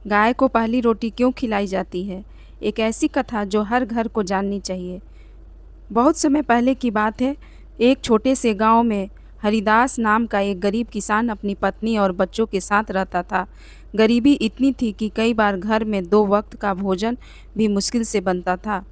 गाय को पहली रोटी क्यों खिलाई जाती है? एक ऐसी कथा जो हर घर को जाननी चाहिए। बहुत समय पहले की बात है। एक छोटे से गांव में हरिदास नाम का एक गरीब किसान अपनी पत्नी और बच्चों के साथ रहता था। गरीबी इतनी थी कि कई बार घर में 2 वक्त का भोजन भी मुश्किल से बनता था।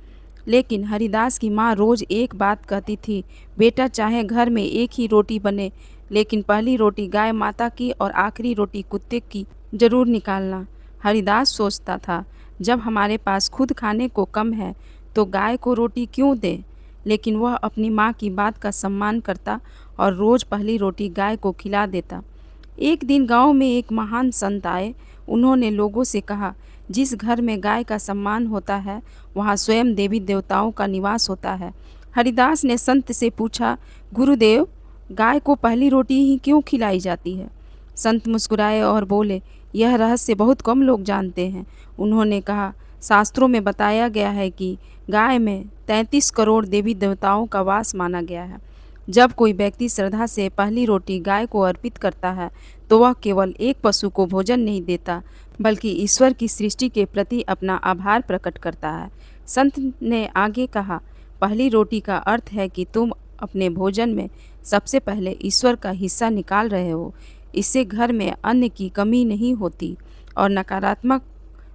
लेकिन हरिदास की माँ रोज़ एक बात कहती थी, बेटा चाहे घर में एक ही रोटी बने, लेकिन पहली रोटी गाय माता की और आखिरी रोटी कुत्ते की ज़रूर निकालना। हरिदास सोचता था, जब हमारे पास खुद खाने को कम है, तो गाय को रोटी क्यों दें? लेकिन वह अपनी माँ की बात का सम्मान करता और रोज़ पहली रोटी गाय को खिला देता। एक दिन गांव में एक महान संत आए। उन्होंने लोगों से कहा, जिस घर में गाय का सम्मान होता है, वहाँ स्वयं देवी देवताओं का निवास होता है। हरिदास ने संत से पूछा, गुरुदेव, गाय को पहली रोटी ही क्यों खिलाई जाती है? संत मुस्कुराए और बोले, यह रहस्य बहुत कम लोग जानते हैं। उन्होंने कहा, शास्त्रों में बताया गया है कि गाय में 33 करोड़ देवी देवताओं का वास माना गया है। जब कोई व्यक्ति श्रद्धा से पहली रोटी गाय को अर्पित करता है, तो वह केवल एक पशु को भोजन नहीं देता, बल्कि ईश्वर की सृष्टि के प्रति अपना आभार प्रकट करता है। संत ने आगे कहा, पहली रोटी का अर्थ है कि तुम अपने भोजन में सबसे पहले ईश्वर का हिस्सा निकाल रहे हो। इससे घर में अन्न की कमी नहीं होती और नकारात्मक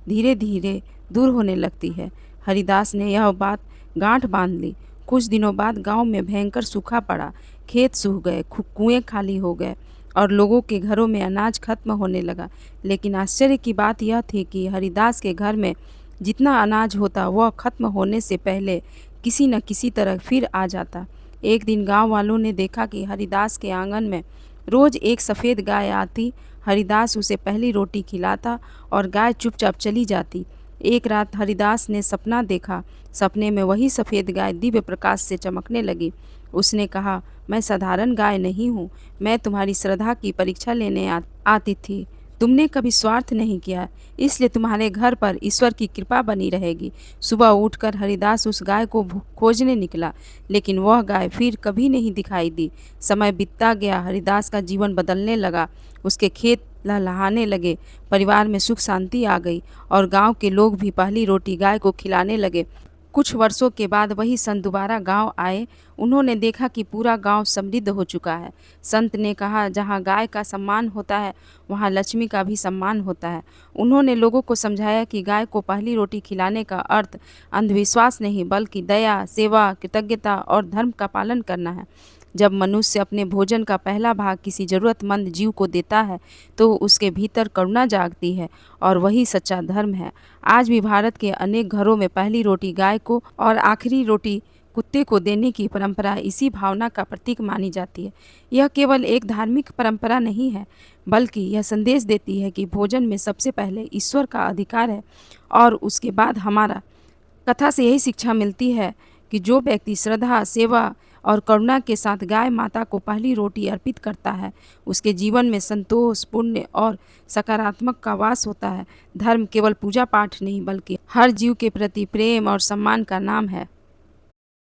धीरे धीरे दूर होने लगती है। हरिदास ने यह बात गांठ बांध ली। कुछ दिनों बाद गांव में भयंकर सूखा पड़ा। खेत सूख गए, कुएं खाली हो गए और लोगों के घरों में अनाज खत्म होने लगा। लेकिन आश्चर्य की बात यह थी कि हरिदास के घर में जितना अनाज होता, वह खत्म होने से पहले किसी न किसी तरह फिर आ जाता। एक दिन गांव वालों ने देखा कि हरिदास के आंगन में रोज एक सफ़ेद गाय आती। हरिदास उसे पहली रोटी खिलाता और गाय चुपचाप चली जाती। एक रात हरिदास ने सपना देखा। सपने में वही सफ़ेद गाय दिव्य प्रकाश से चमकने लगी। उसने कहा, मैं साधारण गाय नहीं हूँ, मैं तुम्हारी श्रद्धा की परीक्षा लेने आती थी। तुमने कभी स्वार्थ नहीं किया, इसलिए तुम्हारे घर पर ईश्वर की कृपा बनी रहेगी। सुबह उठकर हरिदास उस गाय को खोजने निकला, लेकिन वह गाय फिर कभी नहीं दिखाई दी। समय बीतता गया, हरिदास का जीवन बदलने लगा। उसके खेत लहलहाने लगे, परिवार में सुख शांति आ गई और गांव के लोग भी पहली रोटी गाय को खिलाने लगे। कुछ वर्षों के बाद वही संत दोबारा गांव आए। उन्होंने देखा कि पूरा गांव समृद्ध हो चुका है। संत ने कहा, जहां गाय का सम्मान होता है, वहां लक्ष्मी का भी सम्मान होता है। उन्होंने लोगों को समझाया कि गाय को पहली रोटी खिलाने का अर्थ अंधविश्वास नहीं, बल्कि दया, सेवा, कृतज्ञता और धर्म का पालन करना है। जब मनुष्य अपने भोजन का पहला भाग किसी ज़रूरतमंद जीव को देता है, तो उसके भीतर करुणा जागती है और वही सच्चा धर्म है। आज भी भारत के अनेक घरों में पहली रोटी गाय को और आखिरी रोटी कुत्ते को देने की परंपरा इसी भावना का प्रतीक मानी जाती है। यह केवल एक धार्मिक परंपरा नहीं है, बल्कि यह संदेश देती है कि भोजन में सबसे पहले ईश्वर का अधिकार है और उसके बाद हमारा। कथा से यही शिक्षा मिलती है कि जो व्यक्ति श्रद्धा, सेवा और करुणा के साथ गाय माता को पहली रोटी अर्पित करता है, उसके जीवन में संतोष, पुण्य और सकारात्मक का वास होता है। धर्म केवल पूजा पाठ नहीं, बल्कि हर जीव के प्रति प्रेम और सम्मान का नाम है।